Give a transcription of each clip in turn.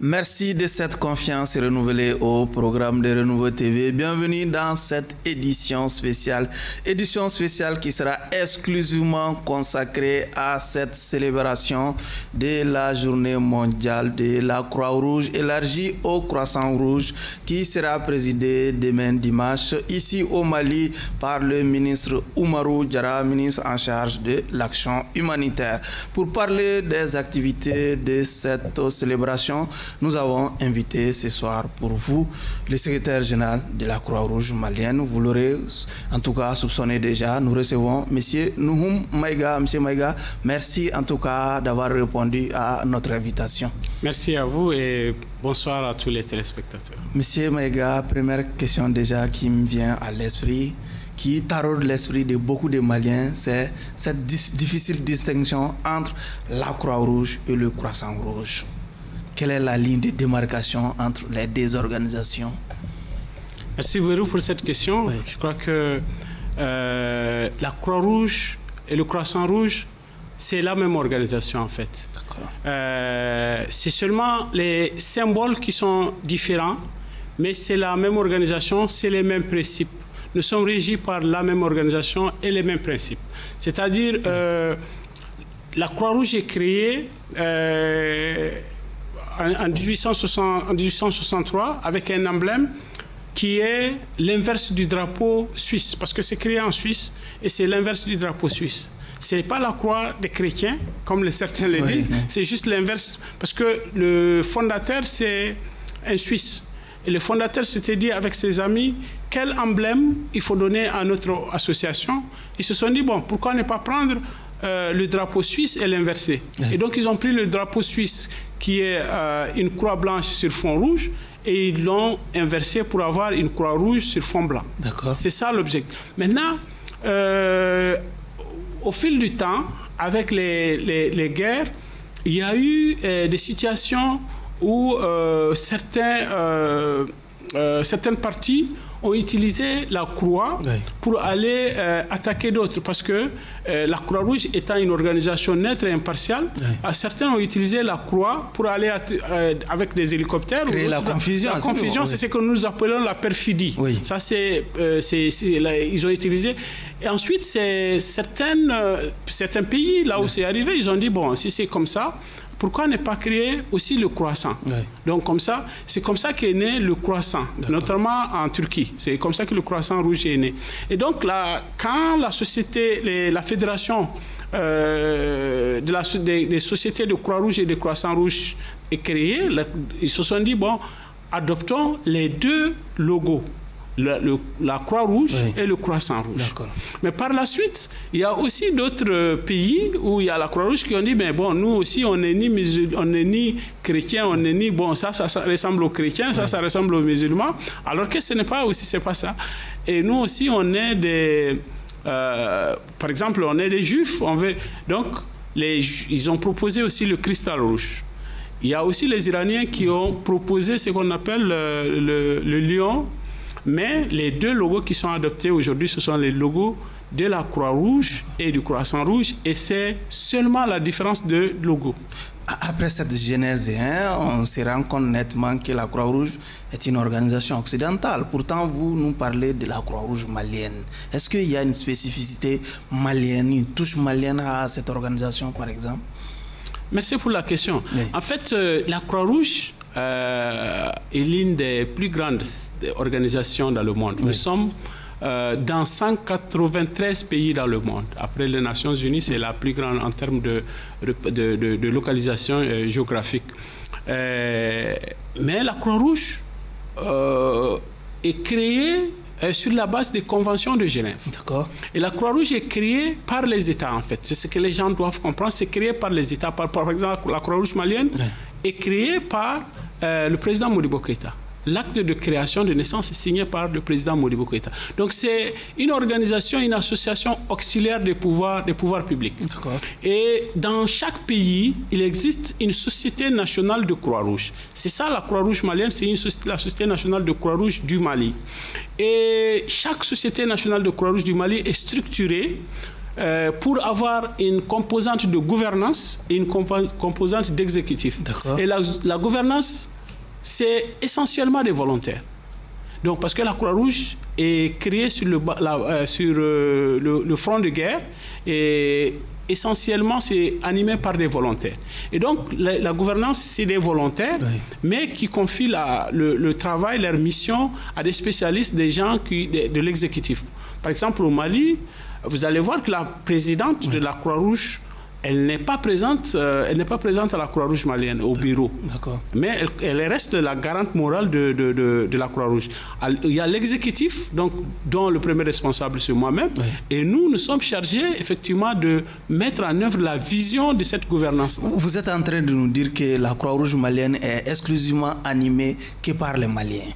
Merci de cette confiance renouvelée au programme de Renouveau TV. Bienvenue dans cette édition spéciale qui sera exclusivement consacrée à cette célébration de la journée mondiale de la Croix-Rouge élargie au Croissant Rouge qui sera présidée demain dimanche ici au Mali par le ministre Oumarou Diarra, ministre en charge de l'action humanitaire. Pour parler des activités de cette célébration, nous avons invité ce soir pour vous le secrétaire général de la Croix-Rouge malienne. Vous l'aurez en tout cas soupçonné déjà. Nous recevons M. Nouhoum Maïga. M. Maïga, merci en tout cas d'avoir répondu à notre invitation. Merci à vous et bonsoir à tous les téléspectateurs. M. Maïga, première question déjà qui me vient à l'esprit, qui taraude l'esprit de beaucoup de Maliens, c'est cette difficile distinction entre la Croix-Rouge et le Croissant Rouge. Quelle est la ligne de démarcation entre les deux organisations? Merci beaucoup pour cette question. Oui. Je crois que la Croix-Rouge et le Croissant Rouge, c'est la même organisation en fait. C'est seulement les symboles qui sont différents, mais c'est la même organisation, c'est les mêmes principes. Nous sommes régis par la même organisation et les mêmes principes. C'est-à-dire, la Croix-Rouge est créée en 1863 avec un emblème qui est l'inverse du drapeau suisse, parce que c'est créé en Suisse et c'est l'inverse du drapeau suisse. Ce n'est pas la croix des chrétiens, comme certains le disent, c'est juste l'inverse, parce que le fondateur, c'est un Suisse. Et le fondateur s'était dit avec ses amis, quel emblème il faut donner à notre association. Ils se sont dit, bon, pourquoi ne pas prendre le drapeau suisse et l'inverser. Et donc, ils ont pris le drapeau suisse, qui est une croix blanche sur fond rouge, et ils l'ont inversé pour avoir une croix rouge sur fond blanc. C'est ça l'objectif. Maintenant, au fil du temps, avec les guerres, il y a eu des situations où certaines parties ont utilisé la croix pour aller attaquer d'autres, parce que la Croix-Rouge étant une organisation neutre et impartiale, certains ont utilisé la croix pour aller avec des hélicoptères. Créer la confusion. La confusion, c'est ce que nous appelons la perfidie. Ça, ils ont utilisé. Et ensuite, certains pays, là où c'est arrivé, ils ont dit, bon, si c'est comme ça, pourquoi ne pas créer aussi le croissant? Donc c'est comme ça qu'est né le croissant, notamment en Turquie. C'est comme ça que le Croissant Rouge est né. Et donc là, quand la fédération des sociétés de Croix-Rouge et de Croissant Rouge est créée, ils se sont dit, bon, adoptons les deux logos. La Croix-Rouge et le Croissant Rouge. Mais par la suite, il y a aussi d'autres pays où il y a la Croix-Rouge qui ont dit, mais bon, nous aussi, on n'est ni chrétiens, on n'est ni... Bon, ça ressemble aux chrétiens, ça ressemble aux musulmans, alors que ce n'est pas aussi, c'est pas ça. Et nous aussi, on est des... par exemple, on est des juifs, donc, ils ont proposé aussi le cristal rouge. Il y a aussi les Iraniens qui ont proposé ce qu'on appelle le lion. Mais les deux logos qui sont adoptés aujourd'hui, ce sont les logos de la Croix-Rouge et du Croissant Rouge, et c'est seulement la différence de logo. Après cette genèse, on se rend compte nettement que la Croix-Rouge est une organisation occidentale. Pourtant, vous nous parlez de la Croix-Rouge malienne. Est-ce qu'il y a une spécificité malienne, une touche malienne à cette organisation, par exemple? Merci pour la question. En fait, la Croix-Rouge est l'une des plus grandes organisations dans le monde. Nous sommes dans 193 pays dans le monde. Après les Nations Unies, c'est la plus grande en termes de localisation géographique. Mais la Croix-Rouge est créée sur la base des conventions de Genève. Et la Croix-Rouge est créée par les États, en fait. C'est ce que les gens doivent comprendre. C'est créé par les États. Par exemple, la Croix-Rouge malienne est créée par le président Modibo Keïta. L'acte de création de naissance est signé par le président Modibo Keïta. Donc c'est une organisation, une association auxiliaire des pouvoirs publics. Et dans chaque pays, il existe une société nationale de Croix-Rouge. C'est ça la Croix-Rouge malienne, c'est la société nationale de Croix-Rouge du Mali. Et chaque société nationale de Croix-Rouge du Mali est structurée pour avoir une composante de gouvernance et une composante d'exécutif. Et la gouvernance c'est essentiellement des volontaires. Donc, parce que la Croix-Rouge est créée sur le front de guerre et essentiellement, c'est animé par des volontaires. Et donc, la gouvernance, c'est des volontaires, oui, mais qui confient le travail, leur mission à des spécialistes, des gens de l'exécutif. Par exemple, au Mali, vous allez voir que la présidente, oui, de la Croix-Rouge, elle n'est pas présente à la Croix-Rouge malienne, au bureau. Mais elle reste la garante morale de la Croix-Rouge. Il y a l'exécutif, donc, dont le premier responsable, c'est moi-même. Oui. Et nous sommes chargés, effectivement, de mettre en œuvre la vision de cette gouvernance. Vous êtes en train de nous dire que la Croix-Rouge malienne est exclusivement animée que par les Maliens?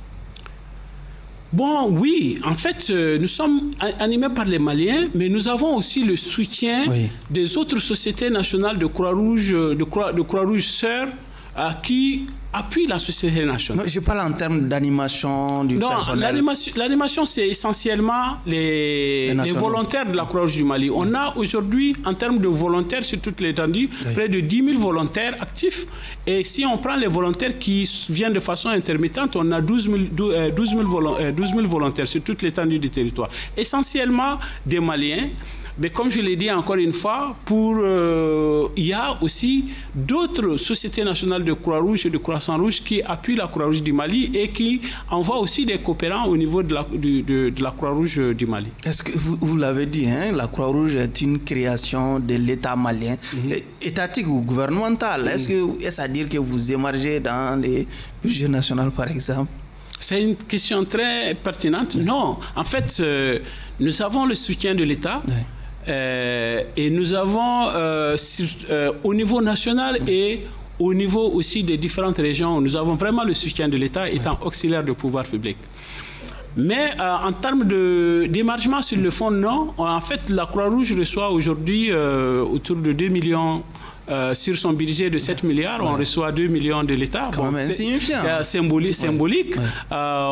Bon, oui, en fait, nous sommes animés par les Maliens, mais nous avons aussi le soutien, oui, des autres sociétés nationales de Croix-Rouge, de Croix-Rouge sœurs, qui appuient la société nationale. Non, je parle en termes d'animation du personnel. L'animation, c'est essentiellement les volontaires de la Croix-Rouge du Mali. On a aujourd'hui, en termes de volontaires sur toute l'étendue, oui, près de 10 000 volontaires actifs. Et si on prend les volontaires qui viennent de façon intermittente, on a 12 000 volontaires sur toute l'étendue du territoire. Essentiellement des Maliens. Mais comme je l'ai dit encore une fois, il y a aussi d'autres sociétés nationales de Croix-Rouge et de Croissant-Rouge qui appuient la Croix-Rouge du Mali et qui envoient aussi des coopérants au niveau de la Croix-Rouge du Mali. Est-ce que vous l'avez dit, hein, la Croix-Rouge est une création de l'État malien, étatique ou gouvernemental. Est-ce à dire que vous émargez dans les budgets nationaux, par exemple? C'est une question très pertinente. Oui. Non, en fait, nous avons le soutien de l'État. Oui. Et nous avons au niveau national et au niveau aussi des différentes régions, nous avons vraiment le soutien de l'État étant auxiliaire de pouvoir public. Mais en termes d'émargement sur le fond, non. En fait, la Croix-Rouge reçoit aujourd'hui autour de 2 millions. Sur son budget de 7 milliards, on reçoit 2 millions de l'État. C'est signifiant. Symbolique.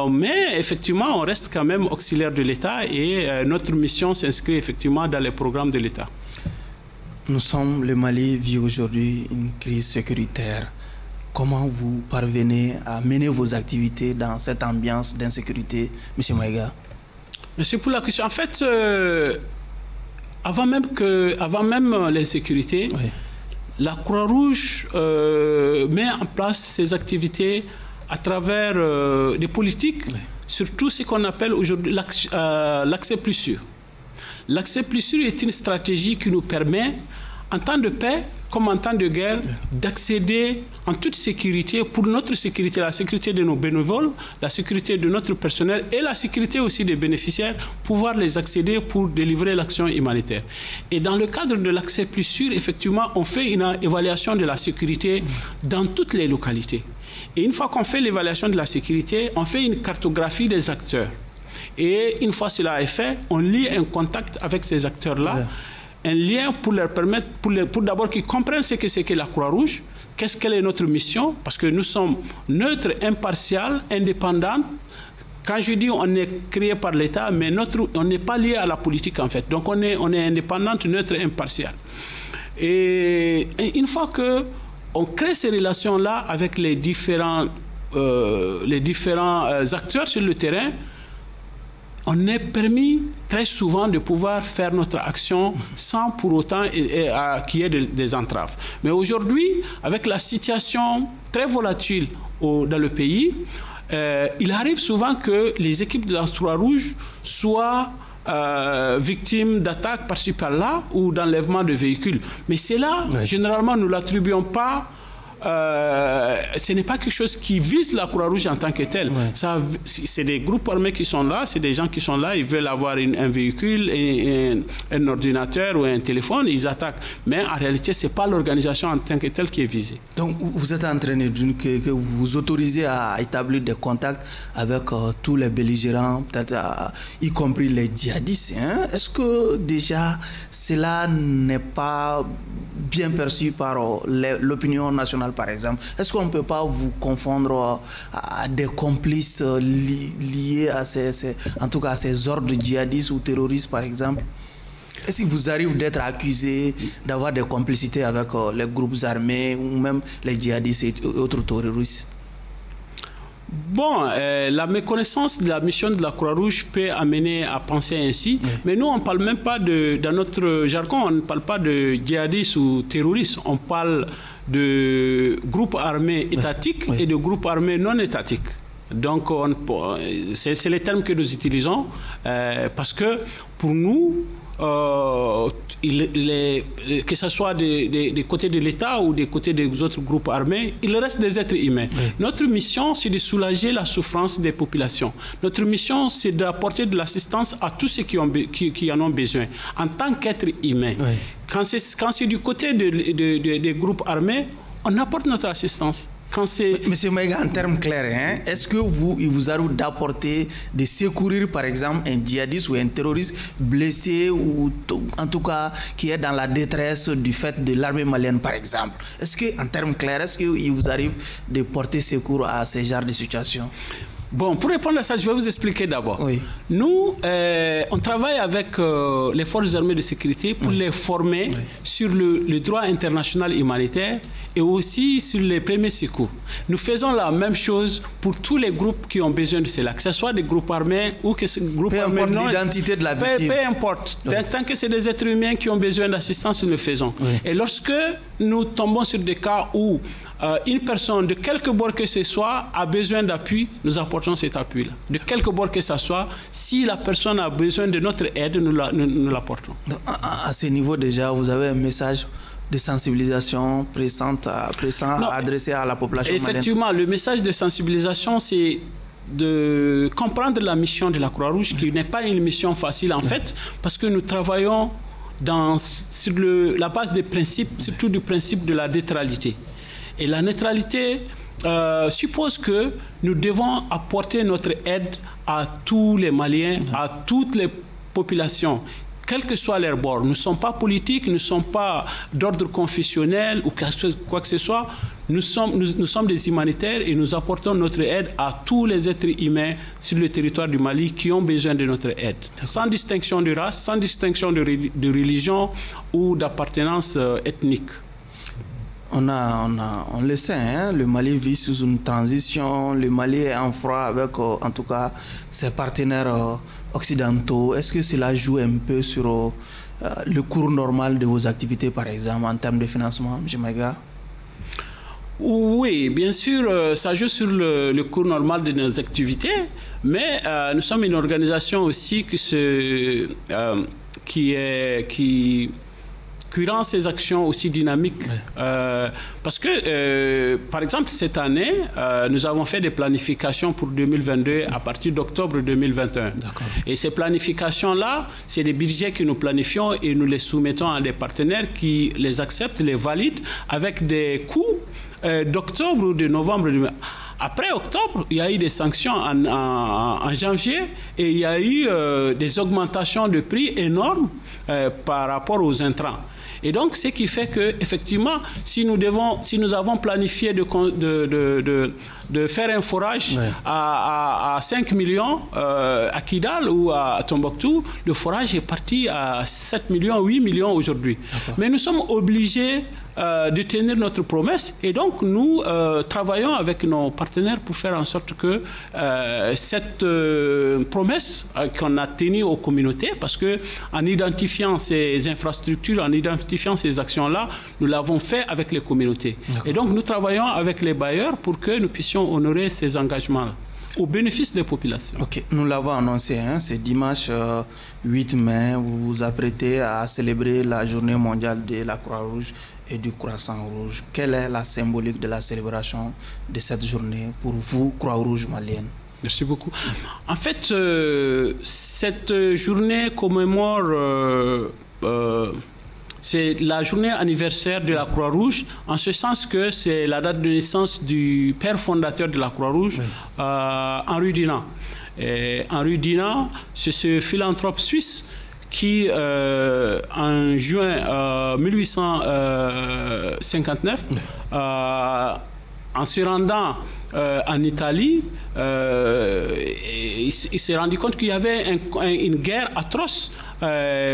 Mais effectivement, on reste quand même auxiliaire de l'État et notre mission s'inscrit effectivement dans les programmes de l'État. Le Mali vit aujourd'hui une crise sécuritaire. Comment vous parvenez à mener vos activités dans cette ambiance d'insécurité, M. Maïga? Merci pour la question. En fait, avant même l'insécurité, oui, la Croix-Rouge met en place ses activités à travers des politiques, oui, surtout ce qu'on appelle aujourd'hui l'accès plus sûr. L'accès plus sûr est une stratégie qui nous permet, en temps de paix comme en temps de guerre, d'accéder en toute sécurité, pour notre sécurité, la sécurité de nos bénévoles, la sécurité de notre personnel et la sécurité aussi des bénéficiaires, pouvoir les accéder pour délivrer l'action humanitaire. Et dans le cadre de l'accès plus sûr, effectivement, on fait une évaluation de la sécurité dans toutes les localités. Et une fois qu'on fait l'évaluation de la sécurité, on fait une cartographie des acteurs. Et une fois cela est fait, on lie un contact avec ces acteurs-là, un lien pour leur permettre, pour d'abord qu'ils comprennent ce que c'est que la Croix-Rouge, quelle est notre mission, parce que nous sommes neutres, impartials, indépendants. Quand je dis on est créé par l'État, mais on n'est pas lié à la politique en fait. Donc on est indépendante, neutre, impartial. Et une fois qu'on crée ces relations-là avec les différents acteurs sur le terrain, on est permis très souvent de pouvoir faire notre action sans pour autant qu'il y ait des entraves. Mais aujourd'hui, avec la situation très volatile dans le pays, il arrive souvent que les équipes de la Croix-Rouge soient victimes d'attaques par-ci par-là ou d'enlèvement de véhicules. Mais c'est là, généralement, nous ne l'attribuons pas. Ce n'est pas quelque chose qui vise la Croix-Rouge en tant que telle. C'est des groupes armés qui sont là, c'est des gens qui sont là, ils veulent avoir un véhicule, un ordinateur ou un téléphone, ils attaquent. Mais en réalité, ce n'est pas l'organisation en tant que telle qui est visée. Donc, vous êtes en train de dire que vous vous autorisez à établir des contacts avec tous les belligérants, peut-être y compris les djihadistes. Hein? Est-ce que déjà cela n'est pas bien perçu par l'opinion nationale, par exemple? Est-ce qu'on ne peut pas vous confondre à des complices liés à en tout cas à ces ordres djihadistes ou terroristes, par exemple? Est-ce qu'il vous arrive d'être accusé d'avoir des complicités avec les groupes armés ou même les djihadistes et autres terroristes? Bon, la méconnaissance de la mission de la Croix-Rouge peut amener à penser ainsi, mais nous, on ne parle même pas dans notre jargon, on ne parle pas de djihadistes ou terroristes, on parle de groupes armés étatiques et de groupes armés non étatiques. Donc, c'est les termes que nous utilisons, parce que pour nous, que ce soit des côtés de l'État ou des côtés des autres groupes armés, il reste des êtres humains. Notre mission, c'est de soulager la souffrance des populations. Notre mission, c'est d'apporter de l'assistance à tous ceux qui en ont besoin, en tant qu'êtres humains. Quand c'est du côté des groupes armés, on apporte notre assistance. Monsieur Maïga, en termes clairs, est-ce que il vous arrive d'apporter, de secourir par exemple un djihadiste ou un terroriste blessé ou en tout cas qui est dans la détresse du fait de l'armée malienne par exemple? Est-ce que, en termes clairs, est-ce qu'il vous arrive de porter secours à ce genre de situation? Bon, pour répondre à ça, je vais vous expliquer d'abord. Nous, on travaille avec les forces armées de sécurité pour les former sur le droit international humanitaire et aussi sur les premiers secours. Nous faisons la même chose pour tous les groupes qui ont besoin de cela, que ce soit des groupes armés ou que ce groupe armé non. Peu importe l'identité de la victime. Peu importe. Tant que c'est des êtres humains qui ont besoin d'assistance, nous le faisons. Et lorsque nous tombons sur des cas où une personne de quelque bord que ce soit a besoin d'appui, nous apportons cet appui-là. De quelque bord que ce soit, si la personne a besoin de notre aide, nous l'apportons. À ce niveau déjà, vous avez un message de sensibilisation pressant à adresser à la population malienne? Effectivement, le message de sensibilisation, c'est de comprendre la mission de la Croix-Rouge, qui n'est pas une mission facile en fait, parce que nous travaillons sur la base des principes, surtout du principe de la neutralité. Et la neutralité suppose que nous devons apporter notre aide à tous les Maliens, à toutes les populations, quel que soit leur bord. Nous ne sommes pas politiques, nous ne sommes pas d'ordre confessionnel ou quoi que ce soit. Nous sommes des humanitaires et nous apportons notre aide à tous les êtres humains sur le territoire du Mali qui ont besoin de notre aide. Sans distinction de race, sans distinction de religion ou d'appartenance ethnique. On le sait, le Mali vit sous une transition, le Mali est en froid avec en tout cas ses partenaires occidentaux. Est-ce que cela joue un peu sur le cours normal de vos activités par exemple en termes de financement, M. Maïga? Oui, bien sûr, ça joue sur le cours normal de nos activités, mais nous sommes une organisation aussi qui rend ces actions aussi dynamiques. Parce que, par exemple, cette année, nous avons fait des planifications pour 2022 à partir d'octobre 2021. Et ces planifications-là, c'est des budgets que nous planifions et nous les soumettons à des partenaires qui les acceptent, les valident avec des coûts d'octobre ou de novembre. Après octobre, il y a eu des sanctions en janvier et il y a eu des augmentations de prix énormes par rapport aux intrants. Et donc, ce qui fait que, effectivement, si nous avons planifié de faire un forage à 5 millions à Kidal ou à Tombouctou, le forage est parti à 7 millions, 8 millions aujourd'hui. Mais nous sommes obligés de tenir notre promesse et donc nous travaillons avec nos partenaires pour faire en sorte que cette promesse qu'on a tenue aux communautés, parce que en identifiant ces infrastructures, en identifiant ces actions-là, nous l'avons fait avec les communautés. Et donc nous travaillons avec les bailleurs pour que nous puissions honorer ces engagements-là au bénéfice des populations. Nous l'avons annoncé, c'est dimanche 8 mai, vous vous apprêtez à célébrer la journée mondiale de la Croix-Rouge et du Croissant-Rouge. Quelle est la symbolique de la célébration de cette journée pour vous, Croix-Rouge malienne? Merci beaucoup. En fait, cette journée commémore... c'est la journée anniversaire de la Croix-Rouge, en ce sens que c'est la date de naissance du père fondateur de la Croix-Rouge, Henri Dunant. Henri Dunant, c'est ce philanthrope suisse qui, en juin 1859, en se rendant en Italie, il s'est rendu compte qu'il y avait une guerre atroce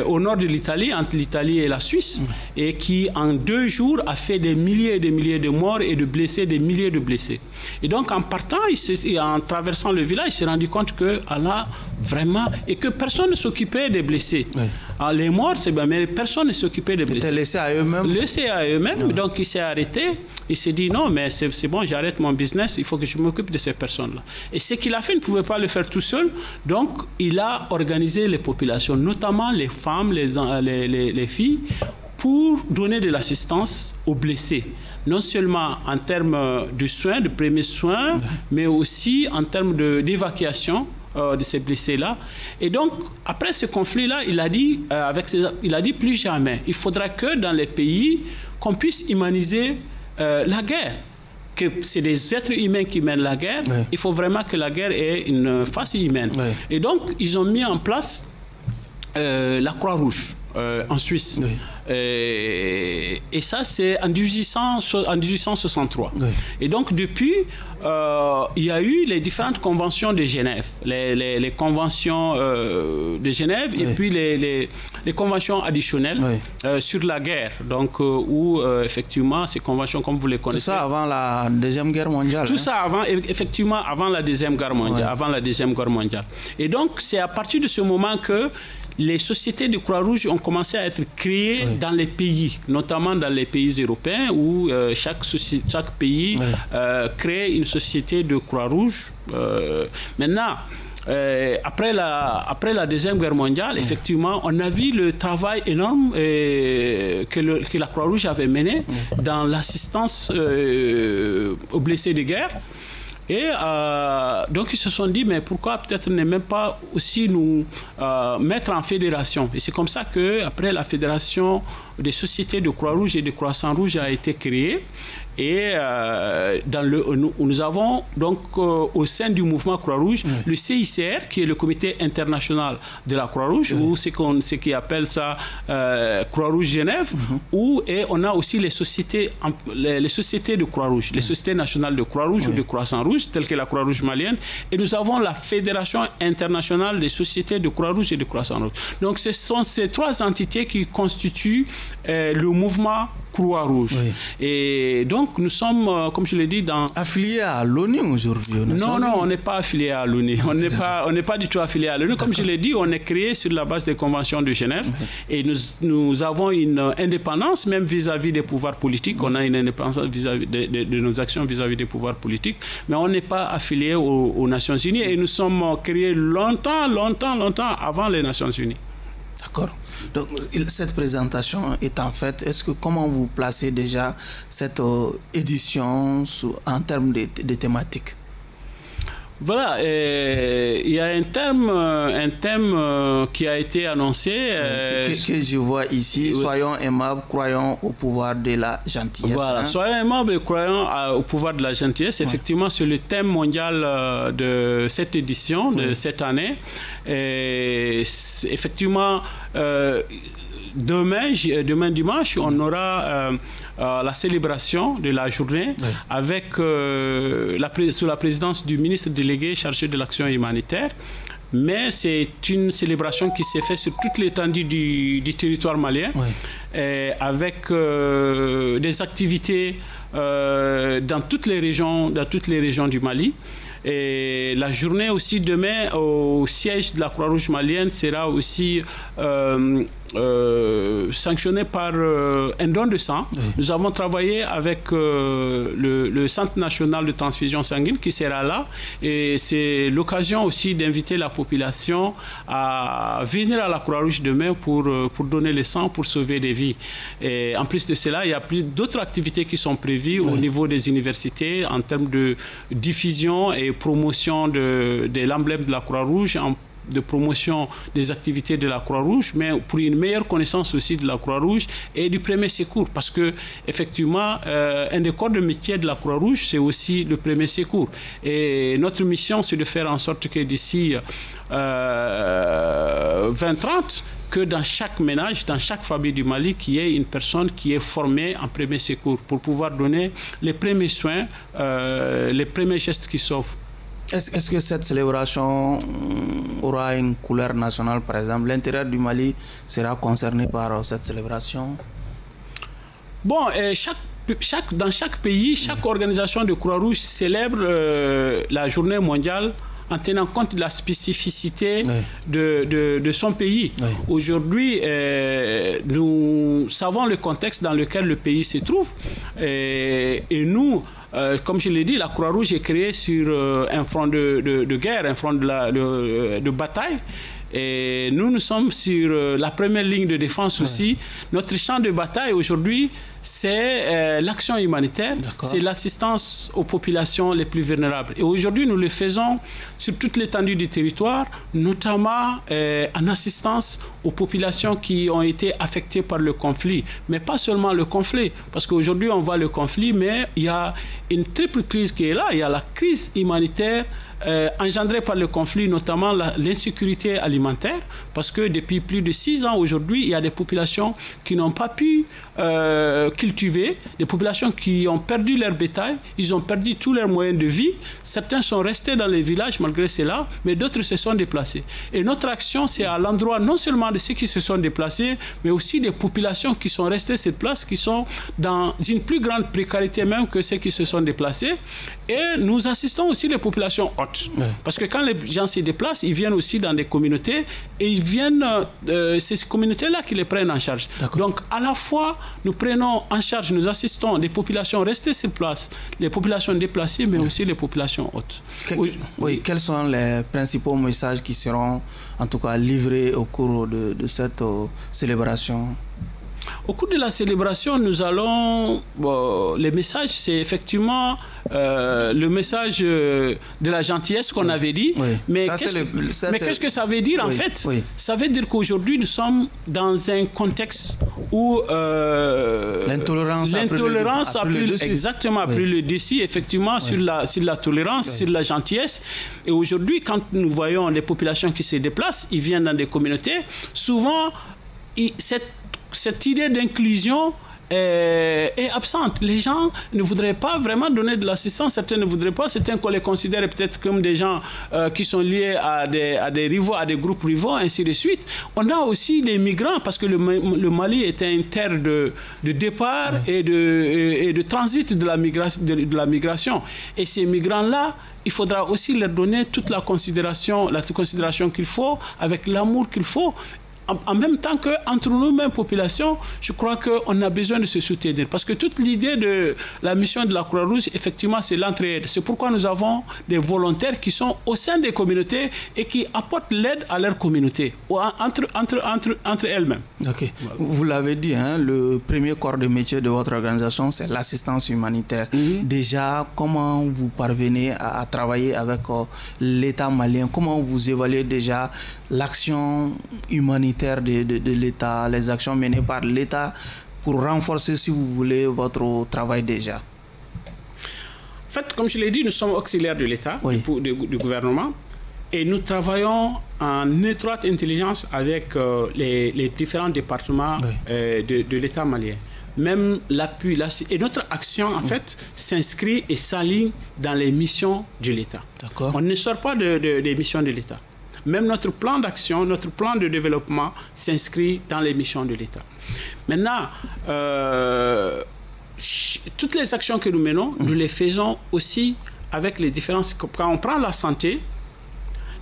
au nord de l'Italie, entre l'Italie et la Suisse, et qui en 2 jours a fait des milliers et des milliers de morts et de blessés, des milliers de blessés. Et donc en partant, en traversant le village, il s'est rendu compte que Allah vraiment, et que personne ne s'occupait des blessés. Alors, les morts, c'est bien, mais personne ne s'occupait des blessés. Ils étaient laissés à eux-mêmes. Laissés à eux-mêmes. Donc il s'est arrêté. Il s'est dit non, mais c'est bon, j'arrête mon business. Il faut que je m'occupe de ces personnes-là. Et ce qu'il a fait, il ne pouvait pas le faire tout seul. Donc il a organisé les populations, notamment les femmes, les filles, pour donner de l'assistance aux blessés. Non seulement en termes de soins, de premiers soins, mais aussi en termes d'évacuation de ces blessés-là. Et donc, après ce conflit-là, il a dit plus jamais. Il faudra que dans les pays, qu'on puisse humaniser la guerre. Que c'est des êtres humains qui mènent la guerre. Il faut vraiment que la guerre ait une face humaine. Et donc, ils ont mis en place la Croix-Rouge en Suisse. Et ça, c'est en 1863. Et donc, depuis, il y a eu les différentes conventions de Genève. Les conventions de Genève et puis les conventions additionnelles sur la guerre. Donc, où, effectivement, ces conventions, comme vous les connaissez... Tout ça avant la Deuxième Guerre mondiale. Tout ça avant, effectivement, avant la Deuxième Guerre mondiale. Avant la Deuxième Guerre mondiale. Et donc, c'est à partir de ce moment que les sociétés de Croix-Rouge ont commencé à être créées dans les pays, notamment dans les pays européens, où chaque pays crée une société de Croix-Rouge. Maintenant, après la Deuxième Guerre mondiale, effectivement, on a vu le travail énorme que la Croix-Rouge avait mené dans l'assistance aux blessés de guerre. Et donc ils se sont dit, mais pourquoi peut-être ne même pas aussi nous mettre en fédération. Et c'est comme ça qu'après la fédération des sociétés de Croix-Rouge et de Croissant-Rouge a été créée. Et nous avons donc au sein du mouvement Croix-Rouge le CICR, qui est le comité international de la Croix-Rouge, ou ce qui appelle ça Croix-Rouge Genève, et on a aussi les sociétés de Croix-Rouge, les sociétés nationales de Croix-Rouge ou de Croissant-Rouge, telles que la Croix-Rouge malienne, et nous avons la Fédération internationale des sociétés de Croix-Rouge et de Croissant-Rouge. Donc ce sont ces 3 entités qui constituent le mouvement Croix-Rouge. Et donc, nous sommes, comme je l'ai dit, affiliés à l'ONU aujourd'hui. Non, on n'est pas affiliés à l'ONU. On n'est pas du tout affiliés à l'ONU. Comme je l'ai dit, on est créé sur la base des conventions de Genève. Et nous avons une indépendance, même vis-à-vis des pouvoirs politiques. On a une indépendance vis-à-vis de nos actions vis-à-vis des pouvoirs politiques. Mais on n'est pas affiliés aux Nations Unies. Et nous sommes créés longtemps avant les Nations Unies. D'accord. Donc, cette présentation étant faite, comment vous placez déjà cette édition en termes de thématiques? Voilà, il y a un thème qui a été annoncé. Que je vois ici, soyons aimables, croyons au pouvoir de la gentillesse. Voilà, soyons aimables et croyons au pouvoir de la gentillesse. Effectivement, c'est le thème mondial de cette édition, de cette année. Et effectivement, demain dimanche, on aura la célébration de la journée avec sous la présidence du ministre délégué chargé de l'action humanitaire. Mais c'est une célébration qui s'est faite sur toute l'étendue du territoire malien, avec des activités dans toutes les régions du Mali. Et la journée aussi demain au siège de la Croix-Rouge malienne sera aussi sanctionnée par un don de sang. Nous avons travaillé avec le Centre national de transfusion sanguine qui sera là, et c'est l'occasion aussi d'inviter la population à venir à la Croix-Rouge demain pour donner le sang, pour sauver des vies. Et en plus de cela, il y a d'autres activités qui sont prévues au niveau des universités en termes de diffusion et promotion de l'emblème de la Croix-Rouge, de promotion des activités de la Croix-Rouge, mais pour une meilleure connaissance aussi de la Croix-Rouge et du premier secours. Parce que, effectivement, un des corps de métier de la Croix-Rouge, c'est aussi le premier secours. Et notre mission, c'est de faire en sorte que d'ici 2030, que dans chaque ménage, dans chaque famille du Mali, qu'il y ait une personne qui est formée en premier secours pour pouvoir donner les premiers soins, les premiers gestes qui sauvent. Est-ce que cette célébration aura une couleur nationale, par exemple? L'intérieur du Mali sera concerné par cette célébration? Bon, dans chaque pays, chaque organisation de Croix-Rouge célèbre la journée mondiale en tenant compte de la spécificité de son pays. Aujourd'hui, nous savons le contexte dans lequel le pays se trouve. Et nous, comme je l'ai dit, la Croix-Rouge est créée sur un front de guerre, un front de bataille. Et nous sommes sur la première ligne de défense aussi. Notre champ de bataille aujourd'hui, c'est l'action humanitaire, c'est l'assistance aux populations les plus vulnérables. Et aujourd'hui, nous le faisons sur toute l'étendue du territoire, notamment en assistance aux populations qui ont été affectées par le conflit. Mais pas seulement le conflit, parce qu'aujourd'hui, on voit le conflit, mais il y a une triple crise qui est là. Il y a la crise humanitaire, engendrée par le conflit, notamment l'insécurité alimentaire, parce que depuis plus de 6 ans aujourd'hui, il y a des populations qui n'ont pas pu cultiver, des populations qui ont perdu leur bétail, ils ont perdu tous leurs moyens de vie. Certains sont restés dans les villages malgré cela, mais d'autres se sont déplacés. Et notre action, c'est à l'endroit non seulement de ceux qui se sont déplacés, mais aussi des populations qui sont restées sur place, qui sont dans une plus grande précarité même que ceux qui se sont déplacés. Et nous assistons aussi les populations hautes. Parce que quand les gens se déplacent, ils viennent aussi dans des communautés et ils viennent, ces communautés-là qui les prennent en charge. Donc, à la fois, nous prenons en charge, nous assistons les populations restées sur place, les populations déplacées, mais aussi les populations hautes. Quels sont les principaux messages qui seront, en tout cas, livrés au cours de cette célébration? Au cours de la célébration, nous allons... les messages, c'est effectivement le message de la gentillesse qu'on avait dit. Mais qu'est-ce que ça veut dire en fait? Ça veut dire qu'aujourd'hui, nous sommes dans un contexte où l'intolérance a pris le dessus, effectivement, sur la tolérance, sur la gentillesse. Et aujourd'hui, quand nous voyons les populations qui se déplacent, ils viennent dans des communautés, souvent, cette idée d'inclusion est absente. Les gens ne voudraient pas vraiment donner de l'assistance. Certains ne voudraient pas. Certains qu'on les considère peut-être comme des gens qui sont liés à des rivaux, à des groupes rivaux, ainsi de suite. On a aussi des migrants parce que le Mali est une terre de départ et de transit de la migration. Et ces migrants-là, il faudra aussi leur donner toute la considération qu'il faut, avec l'amour qu'il faut. En même temps qu'entre nous-mêmes, population, je crois qu'on a besoin de se soutenir. Parce que toute l'idée de la mission de la Croix-Rouge, effectivement, c'est l'entraide. C'est pourquoi nous avons des volontaires qui sont au sein des communautés et qui apportent l'aide à leur communauté, entre elles-mêmes. Voilà. Vous l'avez dit, hein, le premier corps de métier de votre organisation, c'est l'assistance humanitaire. Déjà, comment vous parvenez à travailler avec l'État malien? Comment vous évaluez déjà l'action humanitaire de l'État, les actions menées par l'État pour renforcer, si vous voulez, votre travail déjà? En fait, comme je l'ai dit, nous sommes auxiliaires de l'État, du gouvernement, et nous travaillons en étroite intelligence avec les différents départements de l'État malien. Même l'appui, et notre action, en fait, s'inscrit et s'aligne dans les missions de l'État. On ne sort pas des missions de l'État. Même notre plan d'action, notre plan de développement s'inscrit dans les missions de l'État. Maintenant, toutes les actions que nous menons, nous les faisons aussi avec les différences. Quand on prend la santé,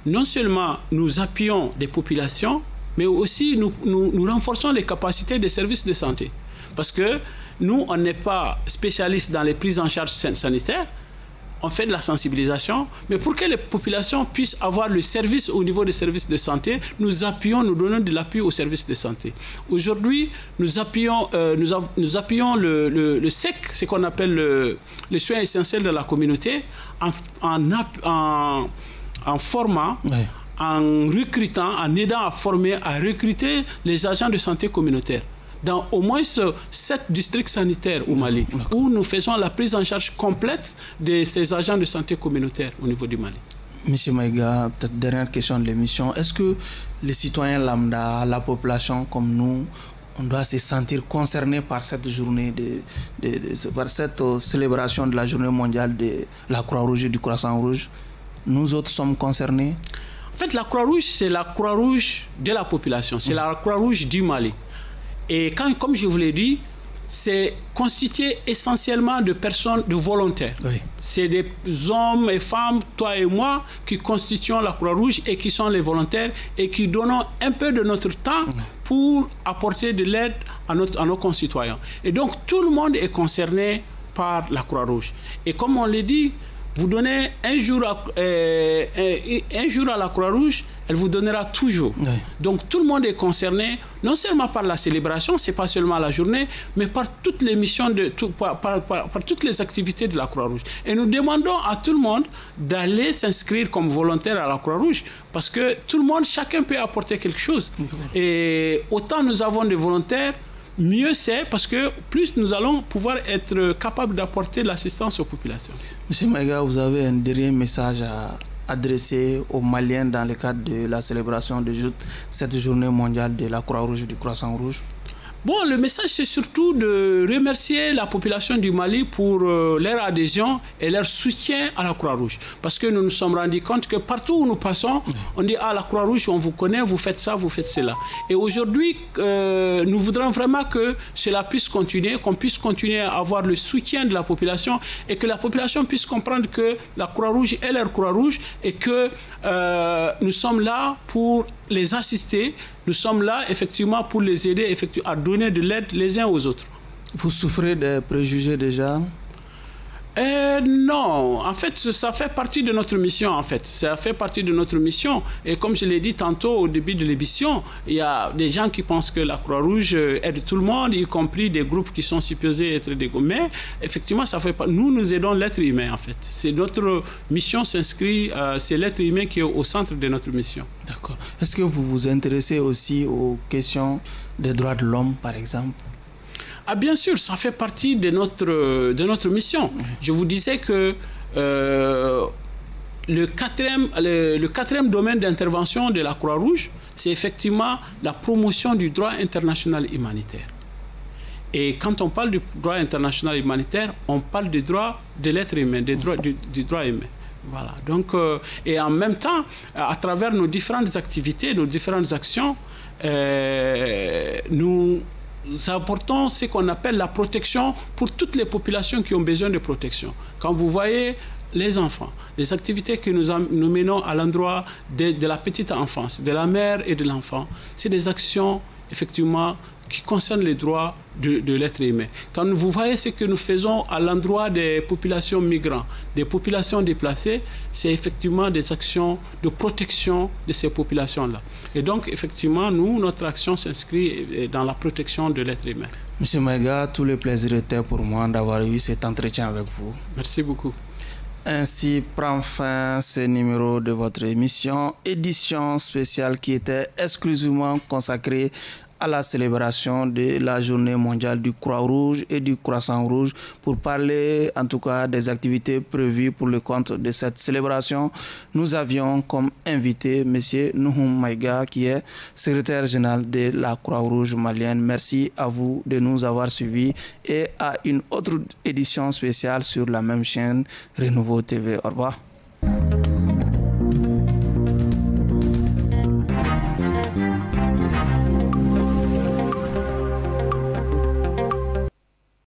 non seulement nous appuyons des populations, mais aussi nous renforçons les capacités des services de santé. Parce que nous, on n'est pas spécialistes dans les prises en charge sanitaires. On fait de la sensibilisation, mais pour que les populations puissent avoir le service au niveau des services de santé, nous donnons de l'appui aux services de santé. Aujourd'hui, nous appuyons le SEC, ce qu'on appelle les soins essentiels de la communauté, en formant, en recrutant, en aidant à former, à recruter les agents de santé communautaires dans au moins 7 districts sanitaires au Mali, où nous faisons la prise en charge complète de ces agents de santé communautaire au niveau du Mali. Monsieur Maïga, peut-être dernière question de l'émission. Est-ce que les citoyens lambda, la population comme nous, on doit se sentir concerné par cette journée, par cette célébration de la journée mondiale de la Croix-Rouge et du Croissant-Rouge? Nous autres sommes concernés? En fait, la Croix-Rouge, c'est la Croix-Rouge de la population. C'est la Croix-Rouge du Mali. Et comme je vous l'ai dit, c'est constitué essentiellement de personnes, de volontaires. Oui. C'est des hommes et femmes, toi et moi, qui constituent la Croix-Rouge et qui sont les volontaires et qui donnent un peu de notre temps pour apporter de l'aide à nos concitoyens. Et donc, tout le monde est concerné par la Croix-Rouge. Et comme on l'a dit, vous donnez un jour à la Croix-Rouge, elle vous donnera toujours. Oui. Donc tout le monde est concerné, non seulement par la célébration, c'est pas seulement la journée, mais par toutes les missions, par toutes les activités de la Croix-Rouge. Et nous demandons à tout le monde d'aller s'inscrire comme volontaire à la Croix-Rouge, parce que tout le monde, chacun peut apporter quelque chose. Oui. Et autant nous avons des volontaires, mieux c'est, parce que plus nous allons pouvoir être capables d'apporter l'assistance aux populations. Monsieur Maïga, vous avez un dernier message à adressé aux Maliens dans le cadre de la célébration de cette journée mondiale de la Croix-Rouge et du Croissant-Rouge? Bon, le message, c'est surtout de remercier la population du Mali pour leur adhésion et leur soutien à la Croix-Rouge. Parce que nous nous sommes rendus compte que partout où nous passons, on dit « Ah, la Croix-Rouge, on vous connaît, vous faites ça, vous faites cela ». Et aujourd'hui, nous voudrons vraiment que cela puisse continuer, qu'on puisse continuer à avoir le soutien de la population et que la population puisse comprendre que la Croix-Rouge est leur Croix-Rouge et que nous sommes là pour les assister. Nous sommes là, effectivement, pour les aider à donner de l'aide les uns aux autres. Vous souffrez des préjugés déjà? Non, en fait, ça fait partie de notre mission, en fait. Ça fait partie de notre mission. Et comme je l'ai dit tantôt au début de l'émission, il y a des gens qui pensent que la Croix-Rouge aide tout le monde, y compris des groupes qui sont supposés être des groupes. Mais effectivement, ça fait pas. Nous aidons l'être humain, en fait. C'est notre mission s'inscrit, c'est l'être humain qui est au centre de notre mission. D'accord. Est-ce que vous vous intéressez aussi aux questions des droits de l'homme, par exemple? Ah, bien sûr, ça fait partie de notre mission. Oui. Je vous disais que le quatrième domaine d'intervention de la Croix-Rouge, c'est effectivement la promotion du droit international humanitaire. Et quand on parle du droit international humanitaire, on parle du droit de l'être humain, du droit humain. Voilà. Donc, et en même temps, à travers nos différentes activités, nos différentes actions, nous apportons ce qu'on appelle la protection pour toutes les populations qui ont besoin de protection. Quand vous voyez les enfants, les activités que nous menons à l'endroit de la petite enfance, de la mère et de l'enfant, c'est des actions effectivement qui concernent les droits de l'être humain. Quand vous voyez ce que nous faisons à l'endroit des populations migrantes, des populations déplacées, c'est effectivement des actions de protection de ces populations-là. Et donc, effectivement, notre action s'inscrit dans la protection de l'être humain. Monsieur Maïga, tout le plaisir était pour moi d'avoir eu cet entretien avec vous. Merci beaucoup. Ainsi prend fin ce numéro de votre émission, édition spéciale qui était exclusivement consacrée à la célébration de la journée mondiale du Croix-Rouge et du Croissant-Rouge. Pour parler en tout cas des activités prévues pour le compte de cette célébration, nous avions comme invité M. Nuhum Maïga, qui est secrétaire général de la Croix-Rouge malienne. Merci à vous de nous avoir suivis et à une autre édition spéciale sur la même chaîne Renouveau TV. Au revoir.